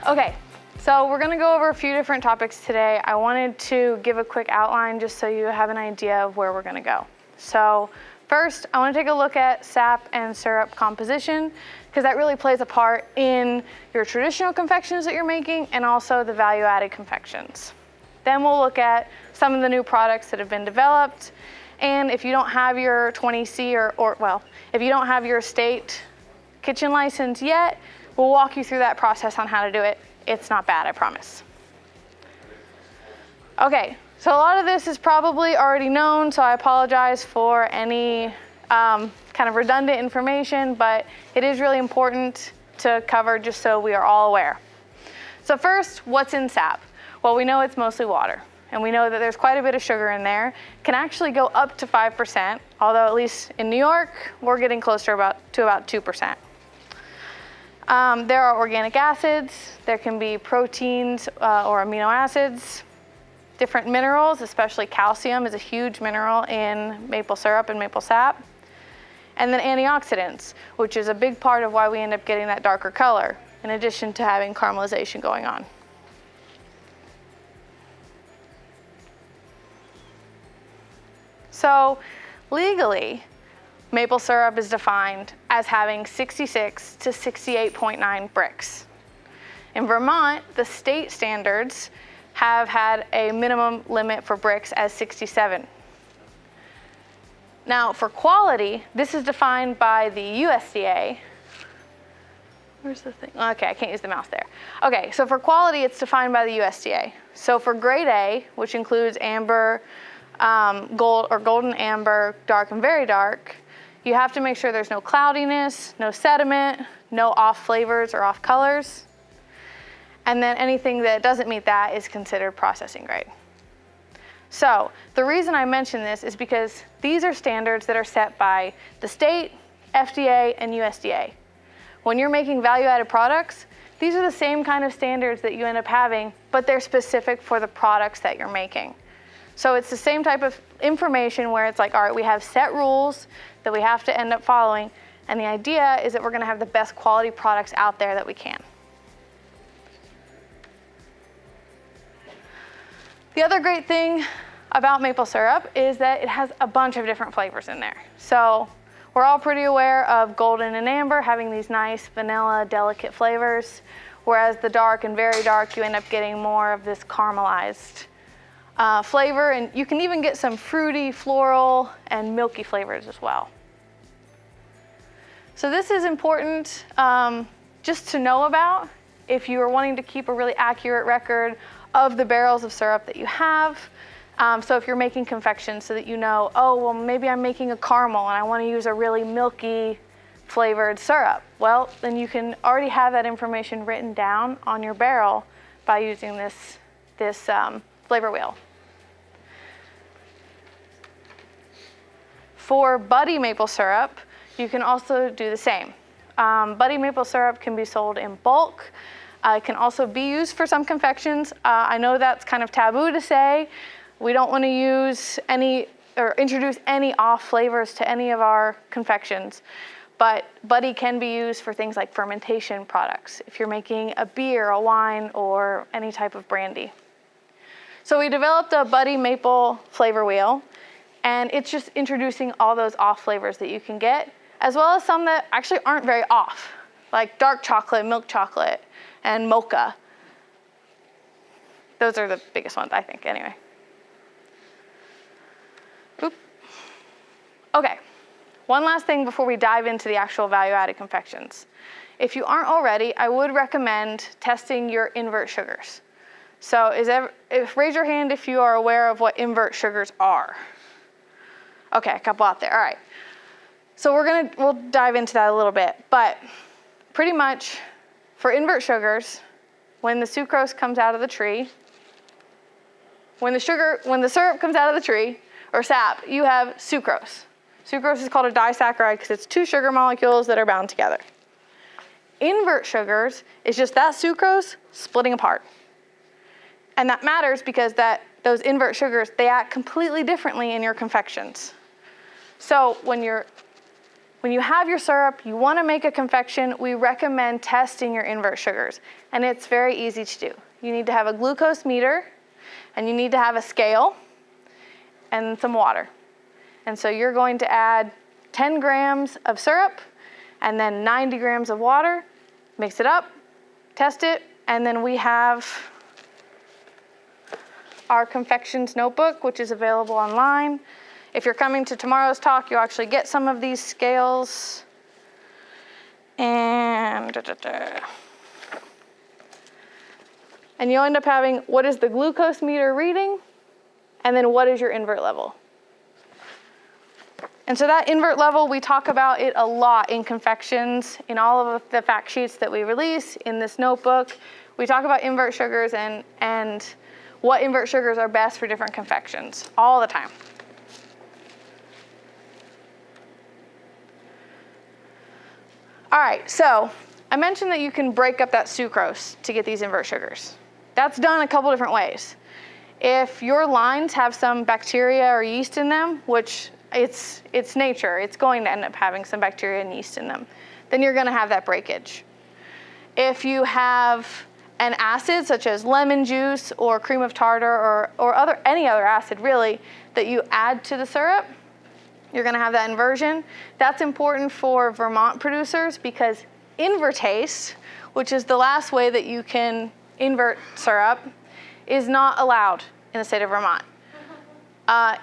Okay, so we're gonna go over a few different topics today. I wanted to give a quick outline just so you have an idea of where we're gonna go. So first, I wanna take a look at sap and syrup composition, because that really plays a part in your traditional confections that you're making and also the value-added confections. Then we'll look at some of the new products that have been developed. And if you don't have your 20C if you don't have your state kitchen license yet, we'll walk you through that process on how to do it. It's not bad, I promise. Okay, so a lot of this is probably already known, so I apologize for any kind of redundant information, but it is really important to cover just so we are all aware. So first, what's in sap? Well, we know it's mostly water, and we know that there's quite a bit of sugar in there. It can actually go up to 5%, although at least in New York, we're getting closer to about 2%. There are organic acids, there can be proteins or amino acids, different minerals, especially calcium is a huge mineral in maple syrup and maple sap, and then antioxidants, which is a big part of why we end up getting that darker color, in addition to having caramelization going on. So legally, maple syrup is defined as having 66 to 68.9 Brix. In Vermont, the state standards have had a minimum limit for Brix as 67. Now for quality, this is defined by the USDA. Where's the thing? Okay, I can't use the mouse there. Okay, so for quality, it's defined by the USDA. So for grade A, which includes amber, gold or golden amber, dark and very dark, you have to make sure there's no cloudiness, no sediment, no off flavors or off colors. And then anything that doesn't meet that is considered processing grade. So the reason I mention this is because these are standards that are set by the state, FDA, and USDA. When you're making value-added products, these are the same kind of standards that you end up having, but they're specific for the products that you're making. So it's the same type of information where it's like, all right, we have set rules that we have to end up following, and the idea is that we're gonna have the best quality products out there that we can. The other great thing about maple syrup is that it has a bunch of different flavors in there. So we're all pretty aware of golden and amber having these nice vanilla, delicate flavors, whereas the dark and very dark, you end up getting more of this caramelized flavor, and you can even get some fruity, floral, and milky flavors as well. So this is important just to know about if you are wanting to keep a really accurate record of the barrels of syrup that you have. So if you're making confections so that you know, oh, well, maybe I'm making a caramel and I want to use a really milky flavored syrup. Well, then you can already have that information written down on your barrel by using this flavor wheel. For buddy maple syrup, you can also do the same. Buddy maple syrup can be sold in bulk. It can also be used for some confections. I know that's kind of taboo to say. We don't want to use any or introduce any off flavors to any of our confections, but buddy can be used for things like fermentation products, if you're making a beer, a wine, or any type of brandy. So we developed a buddy maple flavor wheel, and it's just introducing all those off flavors that you can get, as well as some that actually aren't very off, like dark chocolate, milk chocolate, and mocha. Those are the biggest ones, I think, anyway. Oop. Okay, one last thing before we dive into the actual value-added confections. If you aren't already, I would recommend testing your invert sugars. So raise your hand if you are aware of what invert sugars are. Okay, a couple out there, all right. So we'll dive into that a little bit, but pretty much for invert sugars, when the sucrose comes out of the tree, when the syrup comes out of the tree, or sap, you have sucrose. Sucrose is called a disaccharide because it's two sugar molecules that are bound together. Invert sugars is just that sucrose splitting apart. And that matters because those invert sugars, they act completely differently in your confections. So when you're when you have your syrup, you want to make a confection, we recommend testing your invert sugars. And it's very easy to do. You need to have a glucose meter, and you need to have a scale and some water. And so you're going to add 10 grams of syrup and then 90 grams of water, mix it up, test it, and then we have our confections notebook, which is available online. If you're coming to tomorrow's talk, you'll actually get some of these scales. And you'll end up having what is the glucose meter reading, and then what is your invert level. And so that invert level, we talk about it a lot in confections, in all of the fact sheets that we release, in this notebook. We talk about invert sugars and what invert sugars are best for different confections, all the time. All right, so I mentioned that you can break up that sucrose to get these invert sugars. That's done a couple different ways. If your lines have some bacteria or yeast in them, which it's nature, it's going to end up having some bacteria and yeast in them, then you're gonna have that breakage. If you have an acid such as lemon juice or cream of tartar or any other acid really that you add to the syrup, you're gonna have that inversion. That's important for Vermont producers because invertase, which is the last way that you can invert syrup, is not allowed in the state of Vermont.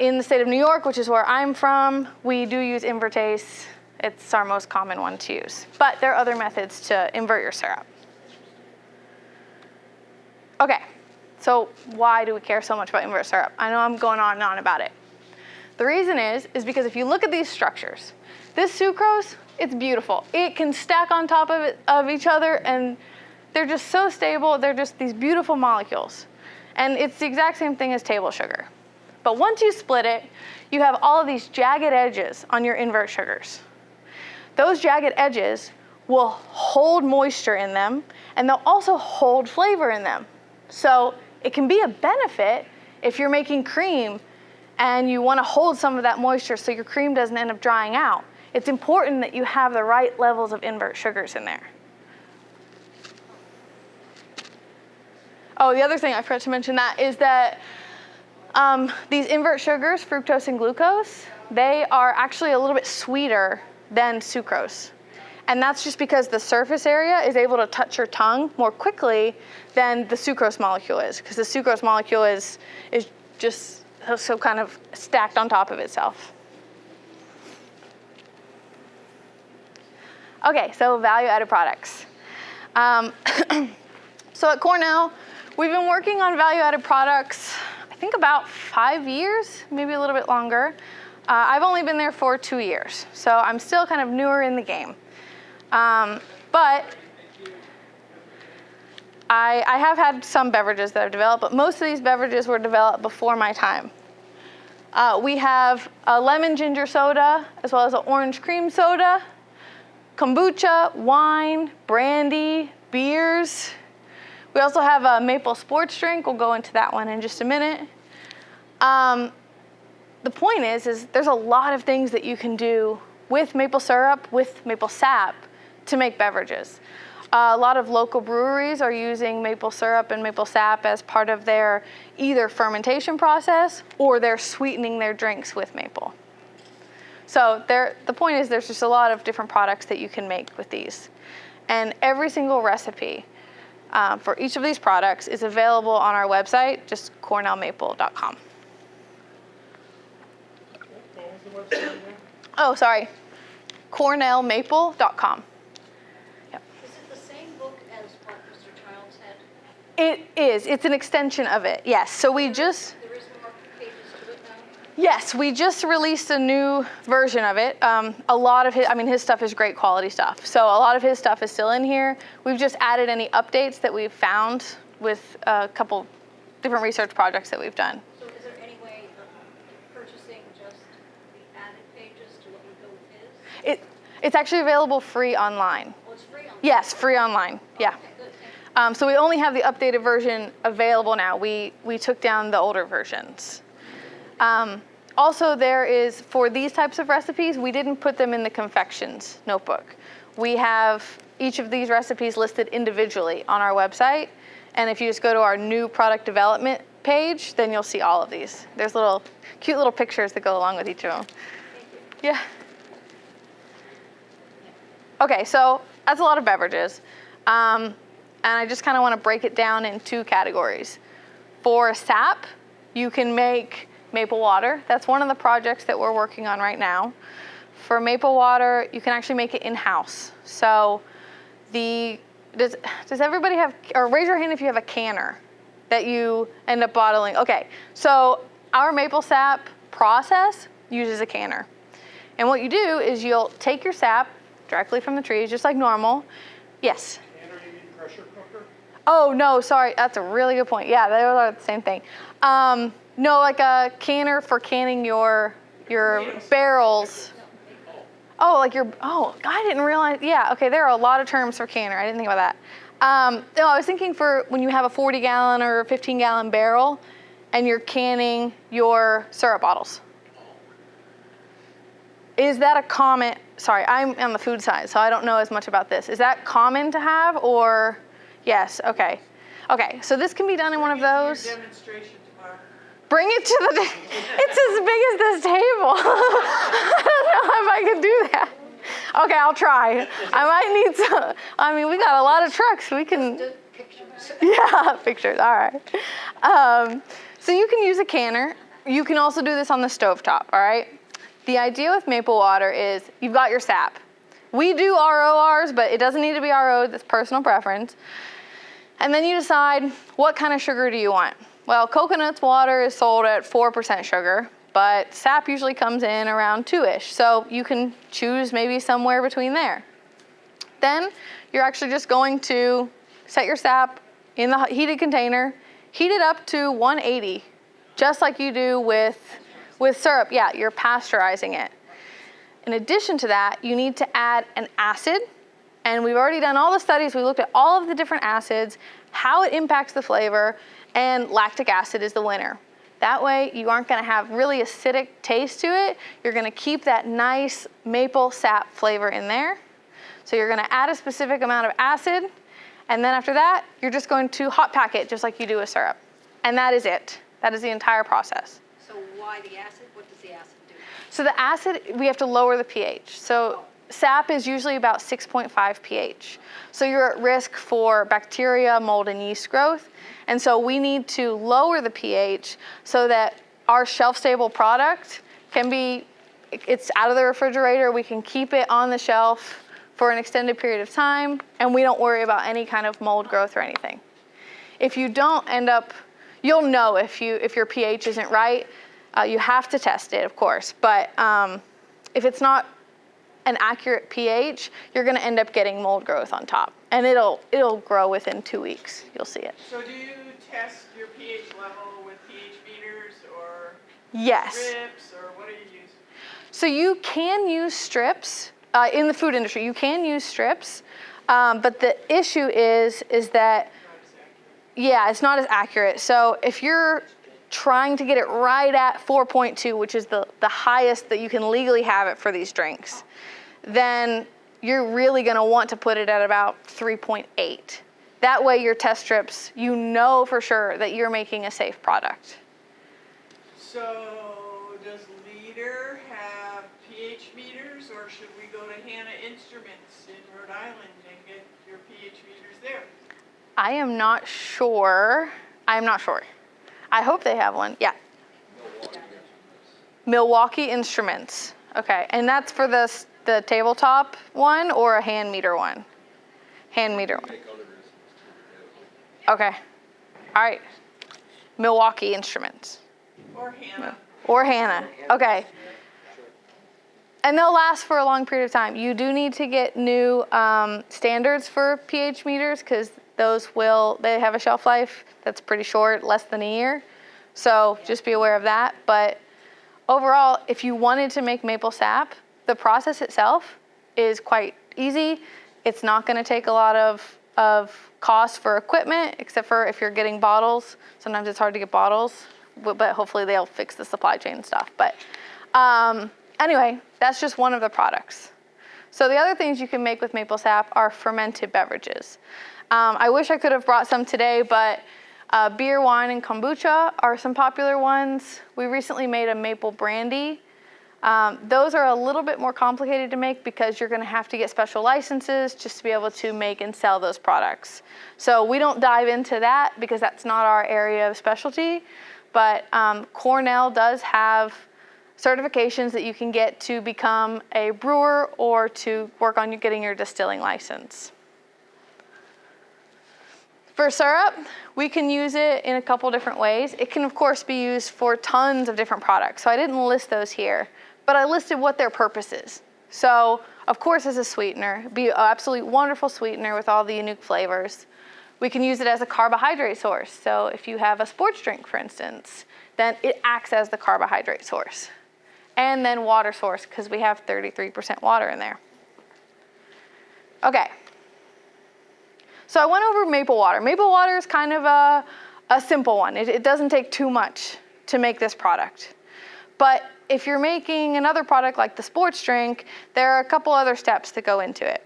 In the state of New York, which is where I'm from, we do use invertase. It's our most common one to use. But there are other methods to invert your syrup. Okay, so why do we care so much about invert syrup? I know I'm going on and on about it. The reason is because if you look at these structures, this sucrose, it's beautiful. It can stack on top of each other, and they're just so stable. They're just these beautiful molecules. And it's the exact same thing as table sugar. But once you split it, you have all of these jagged edges on your invert sugars. Those jagged edges will hold moisture in them, and they'll also hold flavor in them. So it can be a benefit if you're making cream and you want to hold some of that moisture so your cream doesn't end up drying out. It's important that you have the right levels of invert sugars in there. Oh, the other thing I forgot to mention that is that these invert sugars, fructose and glucose, they are actually a little bit sweeter than sucrose. And that's just because the surface area is able to touch your tongue more quickly than the sucrose molecule is, because the sucrose molecule is just so kind of stacked on top of itself. Okay, so value-added products. So at Cornell, we've been working on value-added products, I think about 5 years, maybe a little bit longer. I've only been there for 2 years, so I'm still kind of newer in the game. But I have had some beverages that I've developed, but most of these beverages were developed before my time. We have a lemon ginger soda, as well as an orange cream soda, kombucha, wine, brandy, beers. We also have a maple sports drink. We'll go into that one in just a minute. The point is there's a lot of things that you can do with maple syrup, with maple sap, to make beverages. A lot of local breweries are using maple syrup and maple sap as part of their either fermentation process or they're sweetening their drinks with maple. So the point is there's just a lot of different products that you can make with these. And every single recipe for each of these products is available on our website, just cornellmaple.com. What was the website again? Oh, sorry, cornellmaple.com. It is. It's an extension of it. Yes. So we just. There is more pages to it now. Yes, we just released a new version of it. A lot of his stuff is great quality stuff. So a lot of his stuff is still in here. We've just added any updates that we've found with a couple different research projects that we've done. So is there any way of purchasing just the added pages to what would go with his? It's actually available free online. Oh, it's free online? Yes, free online. Yeah. Okay, good. So we only have the updated version available now. We took down the older versions. also there is, for these types of recipes, we didn't put them in the confections notebook. We have each of these recipes listed individually on our website. And if you just go to our new product development page, then you'll see all of these. There's cute little pictures that go along with each of them. Yeah. Okay, so that's a lot of beverages. And I just kind of want to break it down in two categories. For sap, you can make maple water. That's one of the projects that we're working on right now. For maple water, you can actually make it in-house. So does everybody have, or raise your hand if you have a canner that you end up bottling. Okay, so our maple sap process uses a canner. And what you do is you'll take your sap directly from the trees, just like normal. Yes? Canner, you mean pressure cooker? Oh, no, sorry, that's a really good point. Yeah, they are the same thing. No, like a canner for canning your barrels. Oh, like I didn't realize, yeah, okay, there are a lot of terms for canner. I didn't think about that. No, I was thinking for when you have a 40-gallon or 15-gallon barrel and you're canning your syrup bottles. Is that a common, sorry, I'm on the food side, so I don't know as much about this. Is that common to have, or, yes, okay. Okay, so this can be done in one of those. Demonstration tomorrow. Bring it to the, it's as big as this table. I don't know if I can do that. Okay, I'll try. I might need some, I mean, we got a lot of trucks. We can, yeah, pictures, all right. So you can use a canner. You can also do this on the stovetop, all right? The idea with maple water is you've got your sap. We do RO ours, but it doesn't need to be RO, that's personal preference. And then you decide, what kind of sugar do you want? Well, coconut's water is sold at 4% sugar, but sap usually comes in around 2-ish. So you can choose maybe somewhere between there. Then you're actually just going to set your sap in the heated container, heat it up to 180, just like you do with syrup. Yeah, you're pasteurizing it. In addition to that, you need to add an acid. And we've already done all the studies. We looked at all of the different acids, how it impacts the flavor, and lactic acid is the winner. That way, you aren't gonna have really acidic taste to it. You're gonna keep that nice maple sap flavor in there. So you're gonna add a specific amount of acid, and then after that, you're just going to hot pack it just like you do with syrup. And that is it. That is the entire process. So why the acid? What does the acid do? So the acid, we have to lower the pH. So sap is usually about 6.5 pH. So you're at risk for bacteria, mold, and yeast growth. And so we need to lower the pH so that our shelf-stable product can be, it's out of the refrigerator, we can keep it on the shelf for an extended period of time, and we don't worry about any kind of mold growth or anything. If you don't end up, you'll know if your pH isn't right. You have to test it, of course, but if it's not an accurate pH, you're gonna end up getting mold growth on top. And it'll grow within 2 weeks, you'll see it. So do you test your pH level with pH meters or Yes. strips, or what do you use? So you can use strips, in the food industry, you can use strips, but the issue is that, yeah, it's not as accurate. So if you're trying to get it right at 4.2, which is the highest that you can legally have it for these drinks, then you're really gonna want to put it at about 3.8. That way your test strips, you know for sure that you're making a safe product. So does Leader have pH meters, or should we go to Hannah Instruments in Rhode Island and get your pH meters there? I am not sure. I hope they have one, yeah. Milwaukee Instruments, okay. And that's for the tabletop one or a hand meter one? Hand meter one. Okay, all right. Milwaukee Instruments. Or Hannah? Or Hannah, okay. And they'll last for a long period of time. You do need to get new standards for pH meters because they have a shelf life that's pretty short, less than a year. So just be aware of that. But overall, if you wanted to make maple sap, the process itself is quite easy. It's not gonna take a lot of cost for equipment, except for if you're getting bottles. Sometimes it's hard to get bottles but hopefully they'll fix the supply chain stuff. But anyway, that's just one of the products. So the other things you can make with maple sap are fermented beverages. I wish I could have brought some today, but beer, wine, and kombucha are some popular ones. We recently made a maple brandy. Those are a little bit more complicated to make because you're gonna have to get special licenses just to be able to make and sell those products. So we don't dive into that because that's not our area of specialty, but Cornell does have certifications that you can get to become a brewer or to work on getting your distilling license. For syrup, we can use it in a couple different ways. It can, of course, be used for tons of different products. So I didn't list those here, but I listed what their purpose is. So, of course, as a sweetener, be an absolutely wonderful sweetener with all the unique flavors. We can use it as a carbohydrate source. So if you have a sports drink, for instance, then it acts as the carbohydrate source. And then water source, because we have 33% water in there. Okay. So I went over maple water. Maple water is kind of a simple one. It doesn't take too much to make this product. But if you're making another product like the sports drink, there are a couple other steps that go into it.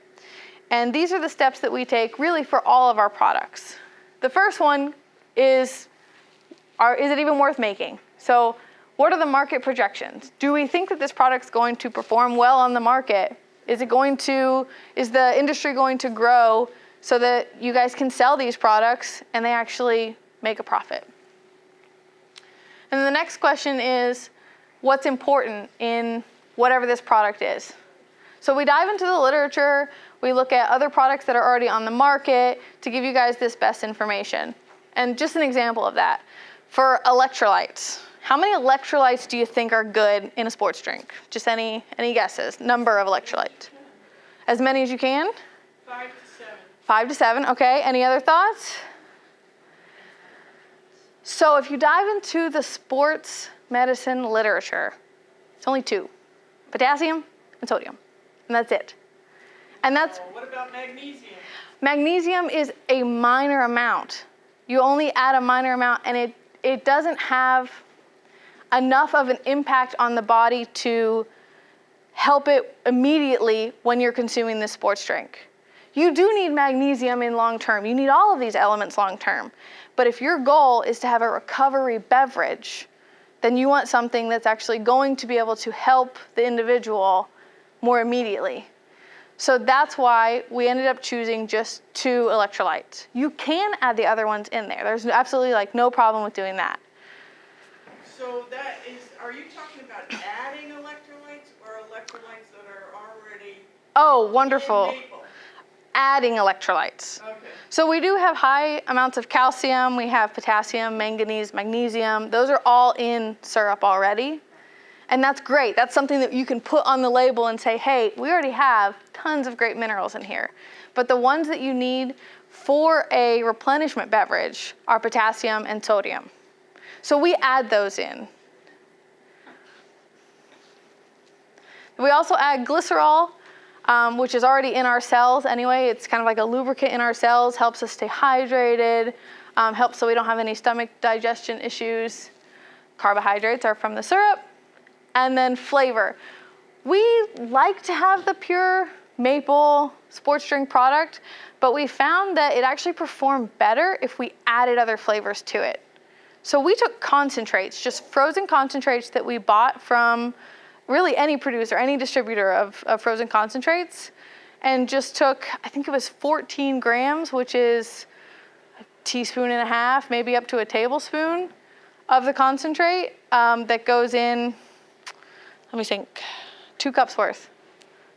And these are the steps that we take really for all of our products. The first one is it even worth making? So what are the market projections? Do we think that this product's going to perform well on the market? Is the industry going to grow so that you guys can sell these products and they actually make a profit? And then the next question is, what's important in whatever this product is? So we dive into the literature, we look at other products that are already on the market to give you guys this best information. And just an example of that, for electrolytes. How many electrolytes do you think are good in a sports drink? Just any guesses? Number of electrolytes? As many as you can? 5 to 7. 5 to 7, okay. Any other thoughts? So if you dive into the sports medicine literature, it's only 2, potassium and sodium, and that's it. And that's, What about magnesium? magnesium is a minor amount. You only add a minor amount, and it doesn't have enough of an impact on the body to help it immediately when you're consuming this sports drink. You do need magnesium in long term. You need all of these elements long term. But if your goal is to have a recovery beverage, then you want something that's actually going to be able to help the individual more immediately. So that's why we ended up choosing just 2 electrolytes. You can add the other ones in there. There's absolutely no problem with doing that. So are you talking about adding electrolytes or electrolytes that are already Oh, wonderful. in maple? Adding electrolytes. Okay. So we do have high amounts of calcium, we have potassium, manganese, magnesium. Those are all in syrup already. And that's great. That's something that you can put on the label and say, hey, we already have tons of great minerals in here. But the ones that you need for a replenishment beverage are potassium and sodium. So we add those in. We also add glycerol, which is already in our cells anyway. It's kind of like a lubricant in our cells, helps us stay hydrated, helps so we don't have any stomach digestion issues. Carbohydrates are from the syrup. And then flavor. We like to have the pure maple sports drink product, but we found that it actually performed better if we added other flavors to it. So we took concentrates, just frozen concentrates that we bought from really any producer, any distributor of frozen concentrates, and just took, I think it was 14 grams, which is a teaspoon and a half, maybe up to a tablespoon of the concentrate that goes in, let me think, 2 cups worth.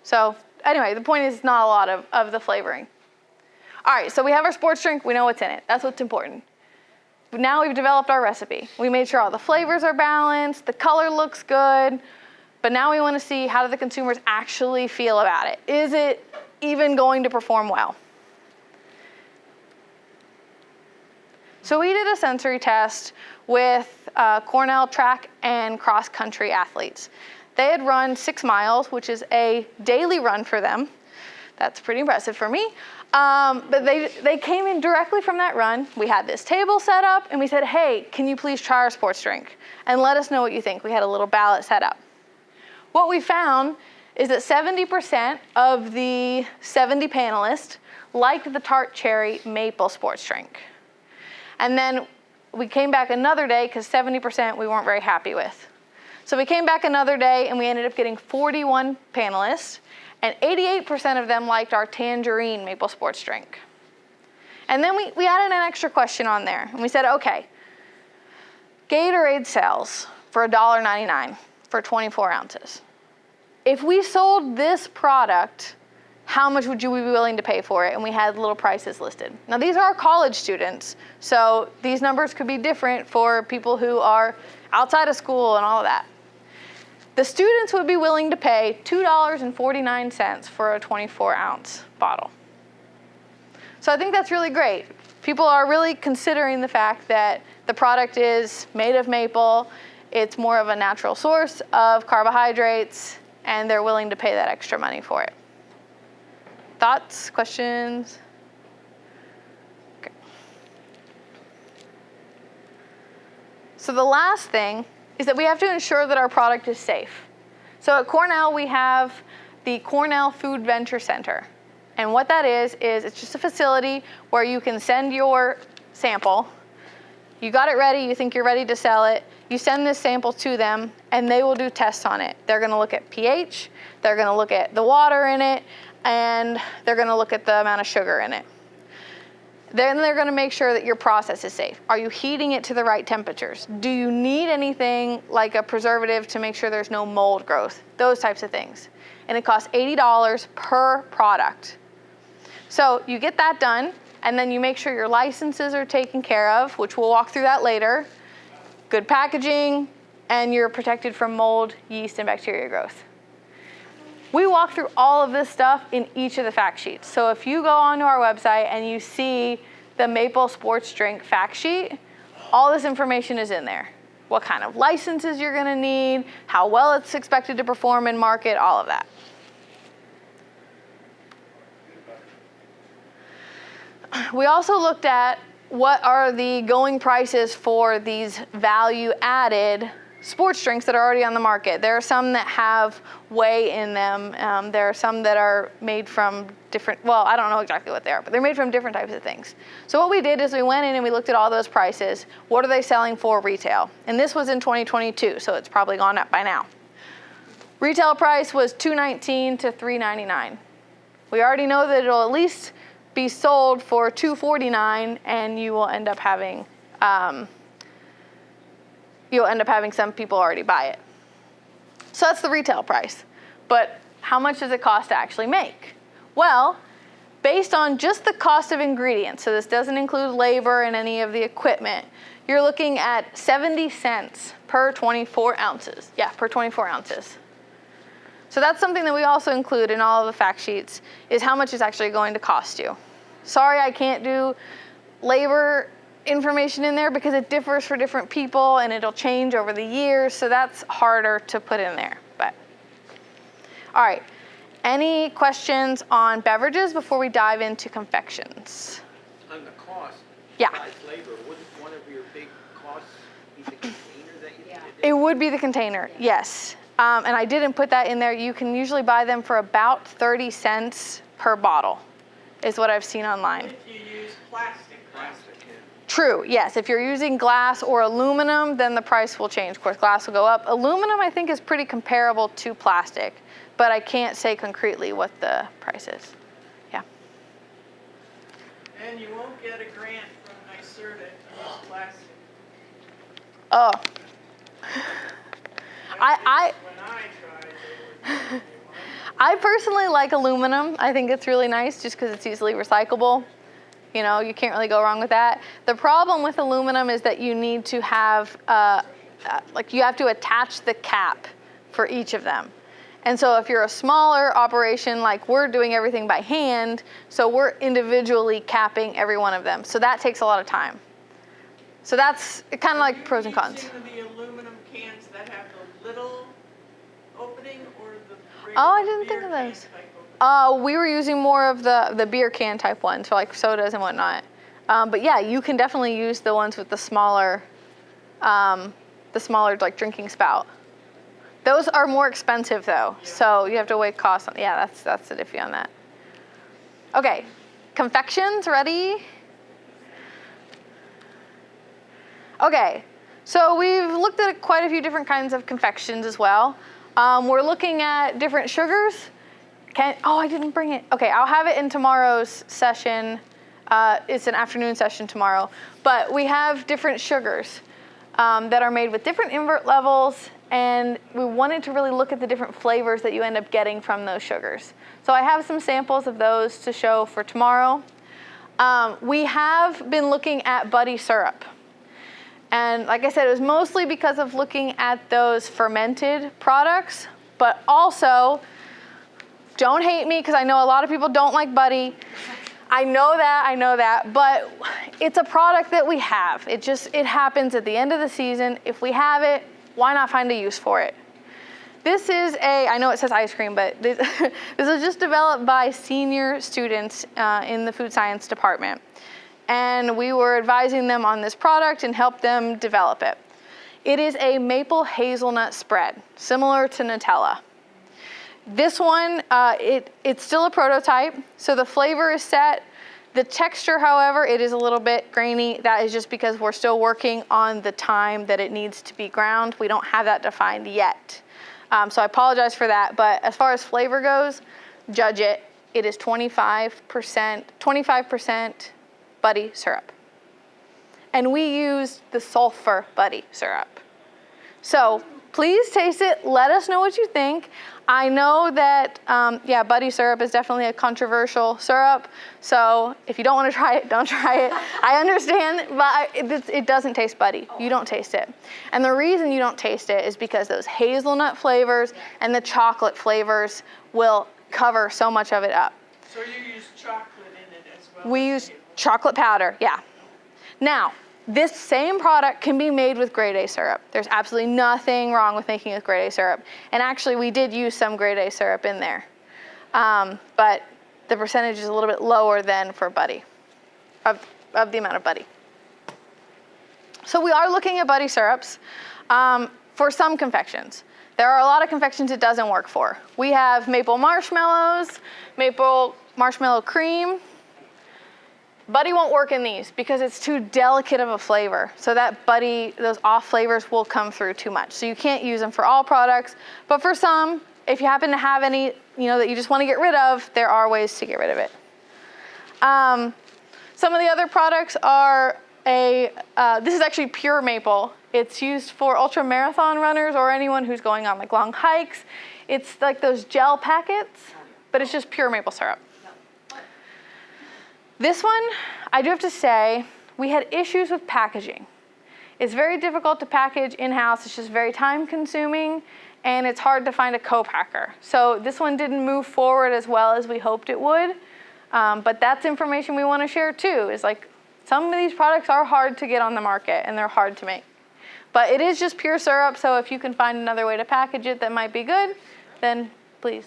So anyway, the point is not a lot of the flavoring. All right, so we have our sports drink, we know what's in it. That's what's important. Now we've developed our recipe. We made sure all the flavors are balanced, the color looks good, but now we want to see how do the consumers actually feel about it. Is it even going to perform well? So we did a sensory test with Cornell track and cross-country athletes. They had run 6 miles, which is a daily run for them. That's pretty impressive for me. But they came in directly from that run. We had this table set up, and we said, hey, can you please try our sports drink? And let us know what you think. We had a little ballot set up. What we found is that 70% of the 70 panelists liked the tart cherry maple sports drink. And then we came back another day, because 70% we weren't very happy with. So we came back another day, and we ended up getting 41 panelists, and 88% of them liked our tangerine maple sports drink. And then we added an extra question on there, and we said, okay, Gatorade sells for $1.99 for 24 ounces. If we sold this product, how much would you be willing to pay for it? And we had little prices listed. Now, these are college students, so these numbers could be different for people who are outside of school and all of that. The students would be willing to pay $2.49 for a 24-ounce bottle. So I think that's really great. People are really considering the fact that the product is made of maple, it's more of a natural source of carbohydrates, and they're willing to pay that extra money for it. Thoughts, questions? Okay. So the last thing is that we have to ensure that our product is safe. So at Cornell, we have the Cornell Food Venture Center. And what that is it's just a facility where you can send your sample. You got it ready, you think you're ready to sell it, you send this sample to them, and they will do tests on it. They're gonna look at pH, they're gonna look at the water in it, and they're gonna look at the amount of sugar in it. Then they're gonna make sure that your process is safe. Are you heating it to the right temperatures? Do you need anything like a preservative to make sure there's no mold growth? Those types of things. And it costs $80 per product. So you get that done, and then you make sure your licenses are taken care of, which we'll walk through that later. Good packaging, and you're protected from mold, yeast, and bacteria growth. We walk through all of this stuff in each of the fact sheets. So if you go onto our website and you see the maple sports drink fact sheet, all this information is in there. What kind of licenses you're gonna need, how well it's expected to perform in market, all of that. We also looked at what are the going prices for these value-added sports drinks that are already on the market. There are some that have whey in them. There are some that are made from different, well, I don't know exactly what they are, but they're made from different types of things. So what we did is we went in and we looked at all those prices. What are they selling for retail? And this was in 2022, so it's probably gone up by now. Retail price was $2.19 to $3.99. We already know that it'll at least be sold for $2.49, and you will end up having some people already buy it. So that's the retail price. But how much does it cost to actually make? Well, based on just the cost of ingredients, so this doesn't include labor and any of the equipment, you're looking at 70 cents per 24 ounces. Yeah, per 24 ounces. So that's something that we also include in all of the fact sheets, is how much it's actually going to cost you. Sorry, I can't do labor information in there because it differs for different people and it'll change over the years, so that's harder to put in there. But all right, any questions on beverages before we dive into confections? On the cost, Yeah. besides labor, wouldn't one of your big costs be the container that you did? It would be the container, yes. And I didn't put that in there. You can usually buy them for about 30 cents per bottle, is what I've seen online. If you use plastic. True, yes. If you're using glass or aluminum, then the price will change. Of course, glass will go up. Aluminum, I think, is pretty comparable to plastic, but I can't say concretely what the price is. Yeah. And you won't get a grant from NYSERDA to use plastic. Oh. When I tried, they were I personally like aluminum. I think it's really nice just because it's easily recyclable. You know, you can't really go wrong with that. The problem with aluminum is that you need to have, you have to attach the cap for each of them. And so if you're a smaller operation, like we're doing everything by hand, so we're individually capping every one of them. So that takes a lot of time. So that's kind of like pros and cons. Are you using the aluminum cans that have the little opening or the Oh, I regular didn't think beer of can those. type opening? We were using more of the beer can type ones for like sodas and whatnot. But yeah, you can definitely use the ones with the smaller like drinking spout. Those are more expensive though, so you have to weigh costs on. Yeah, that's the diffy on that. Okay, confections ready? Okay, so we've looked at quite a few different kinds of confections as well. We're looking at different sugars. I didn't bring it. Okay, I'll have it in tomorrow's session. It's an afternoon session tomorrow. But we have different sugars that are made with different invert levels, and we wanted to really look at the different flavors that you end up getting from those sugars. So I have some samples of those to show for tomorrow. We have been looking at buddy syrup. And like I said, it was mostly because of looking at those fermented products, but also, don't hate me because I know a lot of people don't like buddy. I know that, but it's a product that we have. It happens at the end of the season. If we have it, why not find a use for it? This is I know it says ice cream, but this was just developed by senior students in the food science department. And we were advising them on this product and helped them develop it. It is a maple hazelnut spread, similar to Nutella. This one, it's still a prototype, so the flavor is set. The texture, however, it is a little bit grainy. That is just because we're still working on the time that it needs to be ground. We don't have that defined yet. So I apologize for that, but as far as flavor goes, judge it. It is 25% buddy syrup. And we used the sulfur buddy syrup. So please taste it. Let us know what you think. I know that, buddy syrup is definitely a controversial syrup. So if you don't want to try it, don't try it. I understand, but it doesn't taste buddy. You don't taste it. And the reason you don't taste it is because those hazelnut flavors and the chocolate flavors will cover so much of it up. So you use chocolate in it as well? We use chocolate powder, yeah. Now, this same product can be made with grade A syrup. There's absolutely nothing wrong with making it with grade A syrup. And actually, we did use some grade A syrup in there. But the percentage is a little bit lower than for buddy, of the amount of buddy. So we are looking at buddy syrups for some confections. There are a lot of confections it doesn't work for. We have maple marshmallows, maple marshmallow cream. Buddy won't work in these because it's too delicate of a flavor. So that buddy, those off flavors will come through too much. So you can't use them for all products, but for some, if you happen to have any, that you just want to get rid of, there are ways to get rid of it. Some of the other products are this is actually pure maple. It's used for ultra marathon runners or anyone who's going on like long hikes. It's like those gel packets, but it's just pure maple syrup. This one, I do have to say, we had issues with packaging. It's very difficult to package in-house. It's just very time-consuming, and it's hard to find a co-packer. So this one didn't move forward as well as we hoped it would, but that's information we want to share too, is like some of these products are hard to get on the market, and they're hard to make. But it is just pure syrup, so if you can find another way to package it that might be good, then please.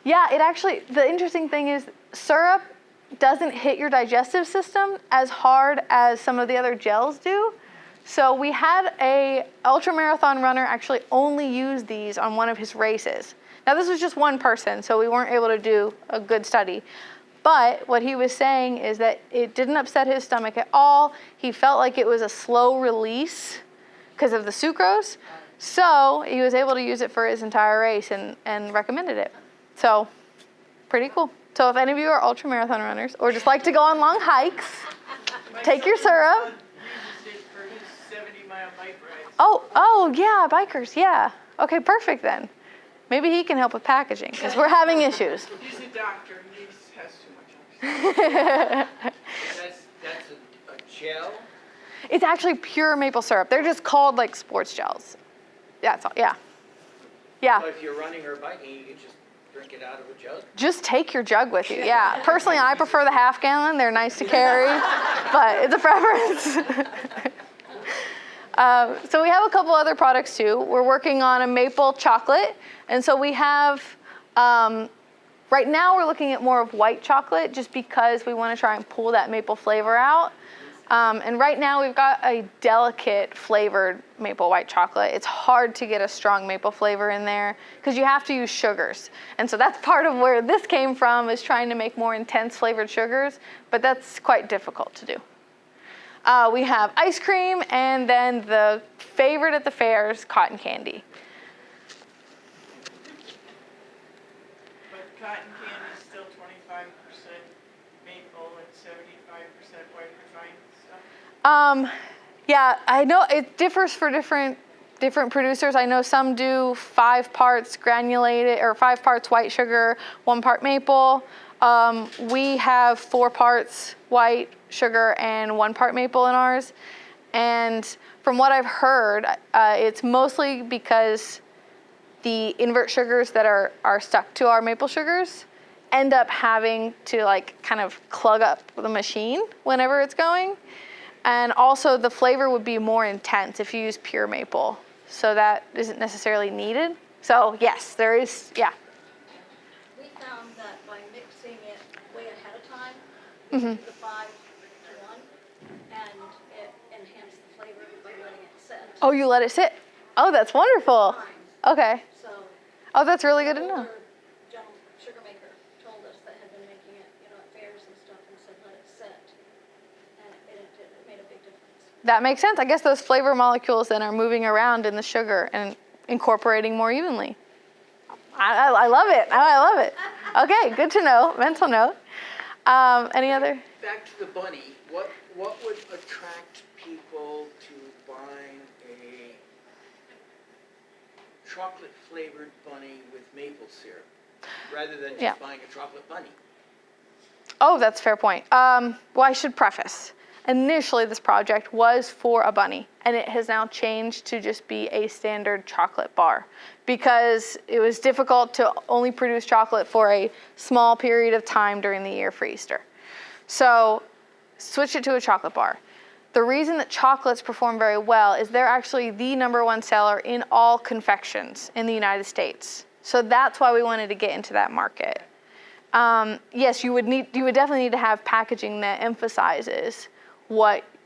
Yeah, the interesting thing is syrup doesn't hit your digestive system as hard as some of the other gels do. So we had a ultramarathon runner actually only use these on one of his races. Now this was just one person, so we weren't able to do a good study. But what he was saying is that it didn't upset his stomach at all. He felt like it was a slow release because of the sucrose. So he was able to use it for his entire race and recommended it. So pretty cool. So if any of you are ultramarathon runners or just like to go on long hikes, take your syrup. Uses it for his 70-mile bike rides. Oh yeah, bikers, yeah. Okay, perfect then. Maybe he can help with packaging because we're having issues. He's a doctor. He has too much understanding. That's a gel? It's actually pure maple syrup. They're just called like sports gels. That's all, yeah. Yeah. So if you're running or biking, you can just drink it out of a jug? Just take your jug with you, yeah. Personally, I prefer the half gallon. They're nice to carry, but it's a preference. So we have a couple other products too. We're working on a maple chocolate, and so we have Right now we're looking at more of white chocolate just because we want to try and pull that maple flavor out. And right now we've got a delicate flavored maple white chocolate. It's hard to get a strong maple flavor in there because you have to use sugars. And so that's part of where this came from, is trying to make more intense flavored sugars, but that's quite difficult to do. We have ice cream, and then the favorite at the fairs, cotton candy. But cotton candy is still 25% maple and 75% white refined stuff. Yeah, I know it differs for different producers. I know some do 5 parts granulated or 5 parts white sugar, 1 part maple. We have 4 parts white sugar and 1 part maple in ours. And from what I've heard, it's mostly because the invert sugars that are stuck to our maple sugars end up having to like kind of clog up the machine whenever it's going. And also the flavor would be more intense if you use pure maple. So that isn't necessarily needed. So yes, there is, yeah. We found that by mixing it way ahead of time, Mm-hmm. the 5 to 1, and it enhanced the flavor by letting it sit. Oh, you let it sit? Oh, that's wonderful. Okay. So. Oh, that's really good to know. older sugar maker told us that had been making it, at fairs and stuff, and said let it sit, and it made a big difference. That makes sense. I guess those flavor molecules then are moving around in the sugar and incorporating more evenly. I love it. I love it. Okay, good to know. Mental note. Any other? Back to the bunny, what would attract people to buying a chocolate flavored bunny with maple syrup rather than just buying a chocolate bunny? Oh, that's a fair point. Well, I should preface. Initially, this project was for a bunny, and it has now changed to just be a standard chocolate bar because it was difficult to only produce chocolate for a small period of time during the year for Easter. So, switch it to a chocolate bar. The reason that chocolates perform very well is they're actually the #1 seller in all confections in the United States. So that's why we wanted to get into that market. Yes, you would definitely need to have packaging that emphasizes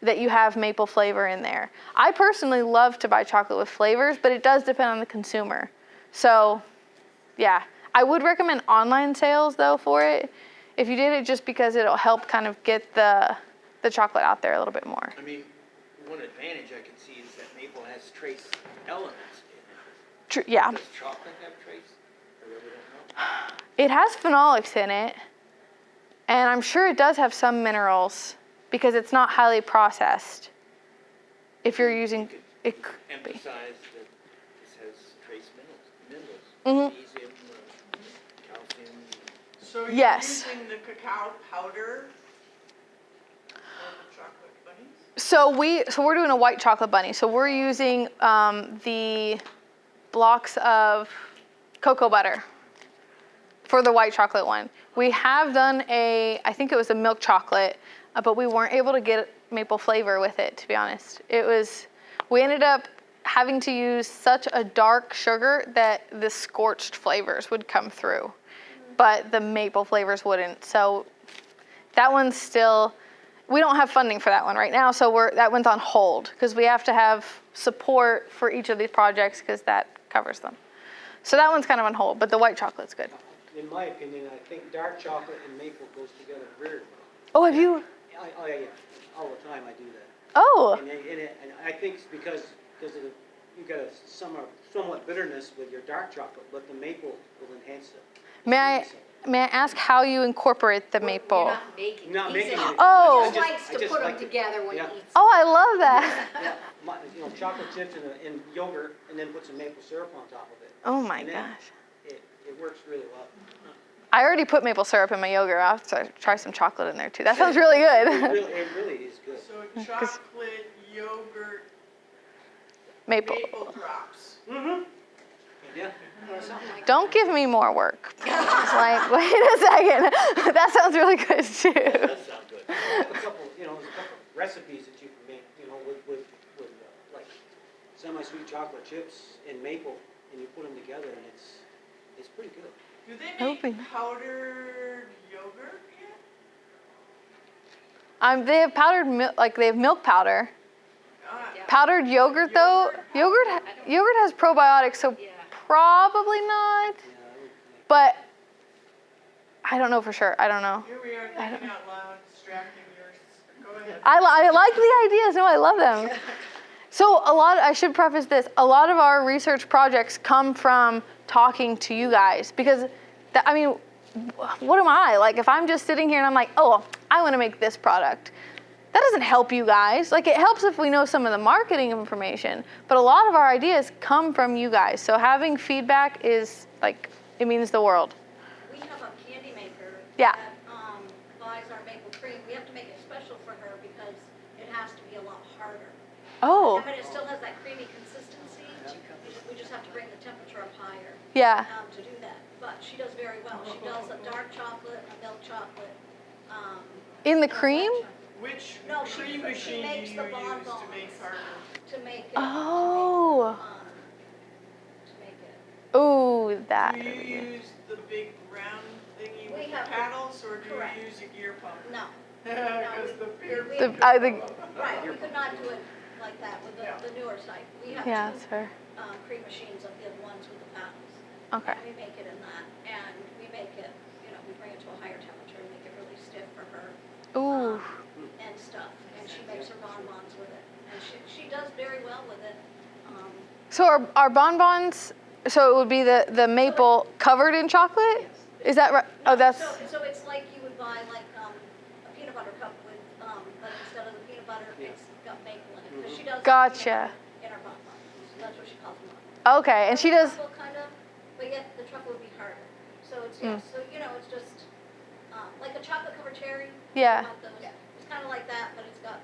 that you have maple flavor in there. I personally love to buy chocolate with flavors, but it does depend on the consumer. So, yeah, I would recommend online sales though for it. If you did it, just because it'll help kind of get the chocolate out there a little bit more. I mean, one advantage I can see is that maple has trace elements in True, yeah. it. Does chocolate have trace? I really don't know. It has phenolics in it, and I'm sure it does have some minerals because it's not highly processed. If you're using it, could be. Emphasize that this has trace minerals, Mhm. magnesium, calcium. So you're Yes. using the cacao powder for the chocolate bunnies? So we're doing a white chocolate bunny. So we're using the blocks of cocoa butter for the white chocolate one. We have done I think it was a milk chocolate, but we weren't able to get maple flavor with it, to be honest. We ended up having to use such a dark sugar that the scorched flavors would come through, but the maple flavors wouldn't. So that one's still, we don't have funding for that one right now, so that one's on hold because we have to have support for each of these projects because that covers them. So that one's kind of on hold, but the white chocolate's good. In my opinion, I think dark chocolate and maple goes together very well. Oh, have you? Yeah, all the time I do that. Oh, And I think it's because you got a somewhat bitterness with your dark chocolate, but the maple will enhance it. may I ask how you incorporate the maple? You're not making. Not making it. Oh. He just likes I to just put them like it. together when Yeah. he eats. Oh, I love that. Yeah, chocolate chips and yogurt, and then put some maple syrup on top of it. Oh my And then gosh. It works really well. I already put maple syrup in my yogurt. I'll have to try some chocolate in there too. That sounds really good. It really is good. So chocolate, yogurt, Maple. maple drops. Mm-hmm. Yeah. Or something like Don't give me more work. It's like, wait a second. That sounds really good too. That sounds good. There's a couple recipes that you can make, with like semi-sweet chocolate chips and maple, and you put them together, and it's pretty good. Do they Hoping. make powdered yogurt yet? They have powdered milk, like they have milk powder. Powdered yogurt though, yogurt has probiotics, so probably not. But I don't know for sure. I don't know. Here we are thinking out loud, distracting yours. Go ahead. I like the ideas. No, I love them. So I should preface this. A lot of our research projects come from talking to you guys because, what am I? Like if I'm just sitting here and I'm like, oh, I want to make this product. That doesn't help you guys. Like it helps if we know some of the marketing information, but a lot of our ideas come from you guys. So having feedback is like, it means the world. We have a candy maker. Yeah. That, buys our maple cream. We have to make it special for her because it has to be a lot harder. Oh. But it still has that creamy consistency. We just have to bring the temperature up higher. Yeah. To do that. But she does very well. She does a dark chocolate, a milk chocolate. In the and a cream? white chocolate. Which No, she cream machine do makes you the use to bonbons. make harder? To make it. Oh. To make it. Ooh, that. Do you use the big round thingy We with the have the- paddles, or do correct. you use a gear pump? No. Because the beer. I think. Right, we could not do it like that with the newer site. We have Yeah, two that's fair. cream machines of the ones with the paddles. Okay. And we make it in that, and we make it, we bring it to a higher temperature and make it really stiff for her. Ooh. And stuff, and she makes her bonbons with it, and she does very well with it. So are bonbons? So it would be the maple covered in chocolate? Is that right? Oh, that's. So it's like you would buy like a peanut butter cup with, but instead of the peanut butter, it's got maple in it, because she does. Gotcha. In her bonbons, that's what she calls them. Okay, and she does. Truffle kind of, but yet the truffle would be harder. So it's so it's just like a chocolate covered cherry. Yeah. Like those. It's kind of like that, but it's got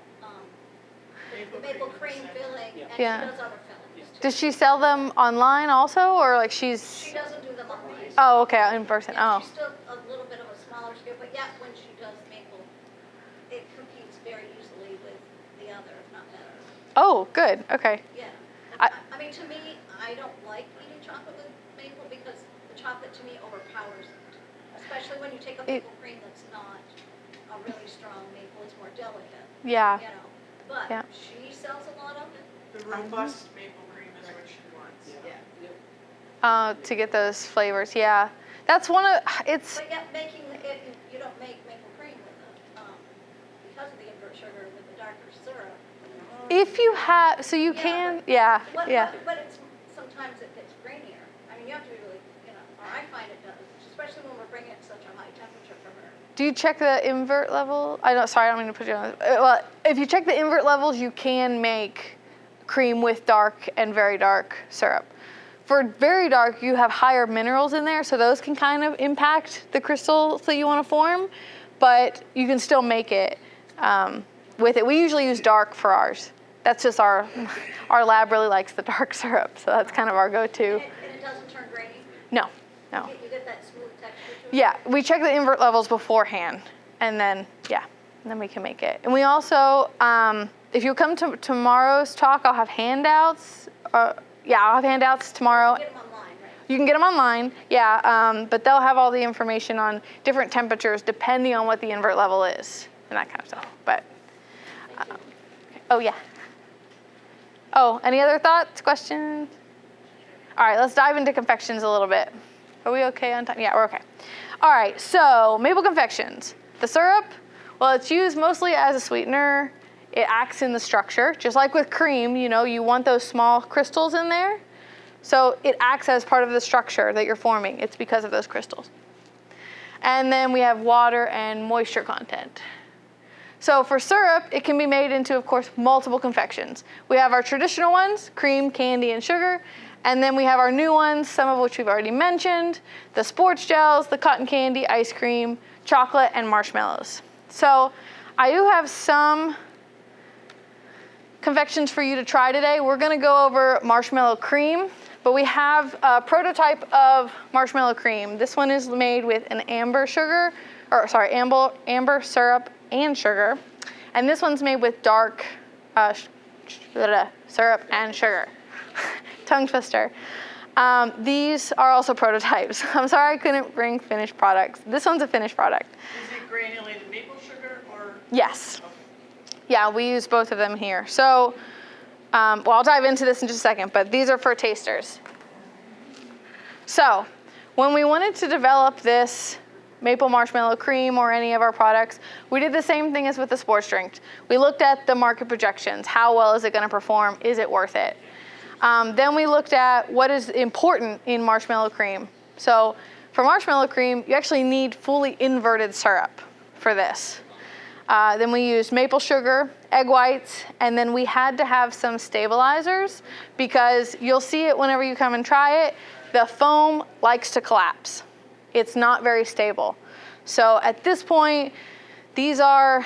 the maple cream filling, and Yeah. she does other fillings too. Does she sell them online also, or like she's? She doesn't do them online. Oh, okay, in person. Yeah, Oh. she's still a little bit of a smaller scale, but yet when she does maple, it competes very easily with the other, if not better. Oh, good. Okay. Yeah. I- I mean, to me, I don't like eating chocolate with maple because the chocolate to me overpowers it. Especially when you take a maple cream that's not a really strong maple, it's more delicate, Yeah. But Yeah. she sells a lot of it. The robust maple cream is what she wants. To get those flavors. Yeah. That's one of it's. But yet making it, you don't make maple cream with the, because of the invert sugar with the darker syrup. If you have, so you Yeah, can. but- Yeah. But, Yeah. but it's, sometimes it gets grainier. I mean, you have to be really, or I find it does, especially when we're bringing it at such a high temperature for her. Do you check the invert level? Sorry, I don't mean to put you on. Well, if you check the invert levels, you can make cream with dark and very dark syrup. For very dark, you have higher minerals in there, so those can kind of impact the crystals that you want to form, but you can still make it with it. We usually use dark for ours. That's just our lab really likes the dark syrup, so that's kind of our go-to. And it doesn't turn grainy? No. You get that smooth texture to it? Yeah, we check the invert levels beforehand, and then we can make it. And we also, if you come to tomorrow's talk, I'll have handouts. I'll have handouts tomorrow. You get them online, right? You can get them online, but they'll have all the information on different temperatures depending on what the invert level is and that kind of stuff. But, any other thoughts, questions? All right, let's dive into confections a little bit. Are we okay on time? Yeah, we're okay. All right, so maple confections. The syrup, well, it's used mostly as a sweetener. It acts in the structure, just like with cream, you want those small crystals in there. So it acts as part of the structure that you're forming. It's because of those crystals. And then we have water and moisture content. So for syrup, it can be made into, of course, multiple confections. We have our traditional ones, cream, candy, and sugar. And then we have our new ones, some of which we've already mentioned, the sports gels, the cotton candy, ice cream, chocolate, and marshmallows. So I do have some confections for you to try today. We're gonna go over marshmallow cream, but we have a prototype of marshmallow cream. This one is made with an amber syrup and sugar. And this one's made with dark syrup and sugar. Tongue twister. These are also prototypes. I'm sorry I couldn't bring finished products. This one's a finished product. Is it granulated maple sugar or? Yes. Yeah, we use both of them here. So, well, I'll dive into this in just a second, but these are for tasters. So, when we wanted to develop this maple marshmallow cream or any of our products, we did the same thing as with the sports drink. We looked at the market projections. How well is it going to perform? Is it worth it? Then we looked at what is important in marshmallow cream. So for marshmallow cream, you actually need fully inverted syrup for this. Then we used maple sugar, egg whites, and then we had to have some stabilizers because you'll see it whenever you come and try it. The foam likes to collapse. It's not very stable. So at this point, these are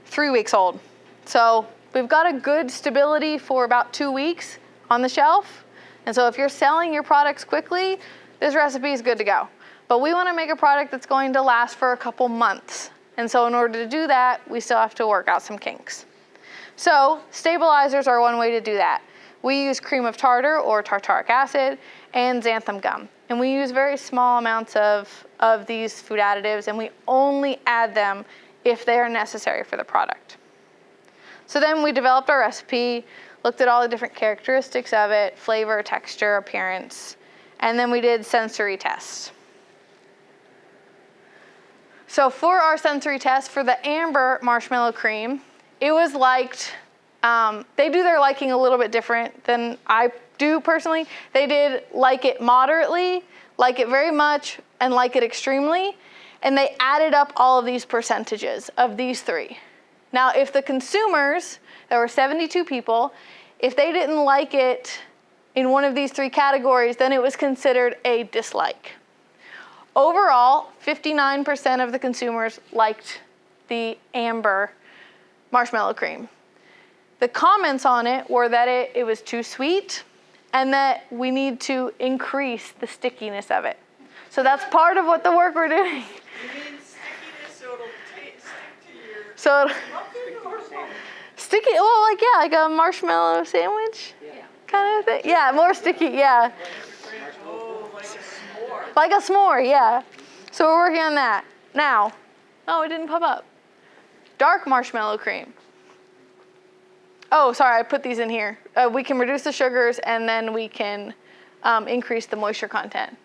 3 weeks old. So we've got a good stability for about 2 weeks on the shelf. And so if you're selling your products quickly, this recipe is good to go. But we want to make a product that's going to last for a couple months. And so in order to do that, we still have to work out some kinks. So stabilizers are one way to do that. We use cream of tartar or tartaric acid and xanthan gum. And we use very small amounts of these food additives, and we only add them if they are necessary for the product. So then we developed our recipe, looked at all the different characteristics of it, flavor, texture, appearance, and then we did sensory tests. So for our sensory test for the amber marshmallow cream, it was liked, they do their liking a little bit different than I do personally. They did like it moderately, like it very much, and like it extremely, and they added up all of these percentages of these three. Now, if the consumers, there were 72 people, if they didn't like it in one of these three categories, then it was considered a dislike. Overall, 59% of the consumers liked the amber marshmallow cream. The comments on it were that it was too sweet and that we need to increase the stickiness of it. So that's part of what the work we're doing. You mean stickiness so it'll stick to your So muffin or what? sticky, well, like, yeah, like a marshmallow sandwich kind of thing. Yeah, more sticky, yeah. Oh, like a s'more. Like a s'more, yeah. So we're working on that. Now, oh, it didn't pop up. Dark marshmallow cream. Oh, sorry, I put these in here. We can reduce the sugars and then we can increase the moisture content.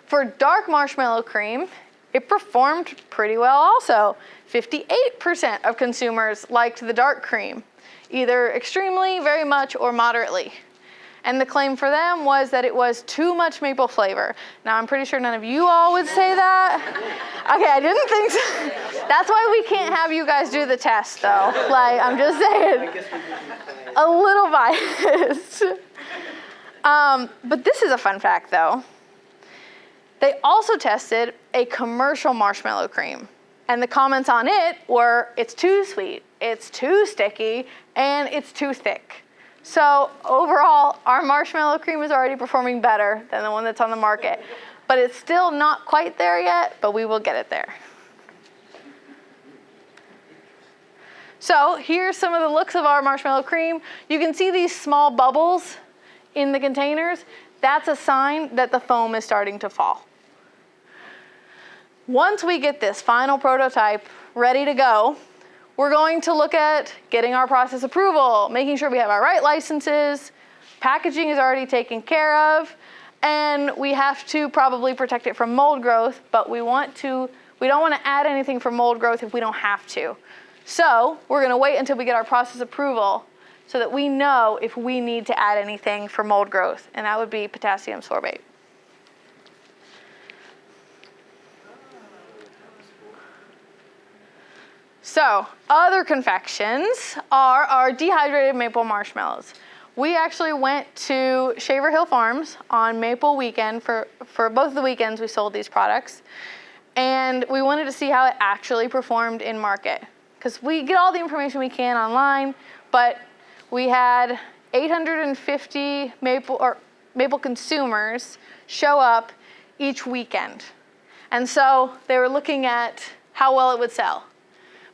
For dark marshmallow cream, it performed pretty well also. 58% of consumers liked the dark cream, either extremely, very much, or moderately. And the claim for them was that it was too much maple flavor. Now, I'm pretty sure none of you all would say that. Okay, I didn't think so. That's why we can't have you guys do the test, though. Like, I'm just saying. A little biased. But this is a fun fact, though. They also tested a commercial marshmallow cream. And the comments on it were, it's too sweet, it's too sticky, and it's too thick. So overall, our marshmallow cream is already performing better than the one that's on the market. But it's still not quite there yet, but we will get it there. So here's some of the looks of our marshmallow cream. You can see these small bubbles in the containers. That's a sign that the foam is starting to fall. Once we get this final prototype ready to go, we're going to look at getting our process approval, making sure we have our right licenses, packaging is already taken care of, and we have to probably protect it from mold growth, but we don't want to add anything for mold growth if we don't have to. So we're gonna wait until we get our process approval so that we know if we need to add anything for mold growth, and that would be potassium sorbate. So, other confections are our dehydrated maple marshmallows. We actually went to Shaver Hill Farms on Maple Weekend. For both of the weekends we sold these products. And we wanted to see how it actually performed in market. Because we get all the information we can online, but we had 850 maple consumers show up each weekend. And so they were looking at how well it would sell.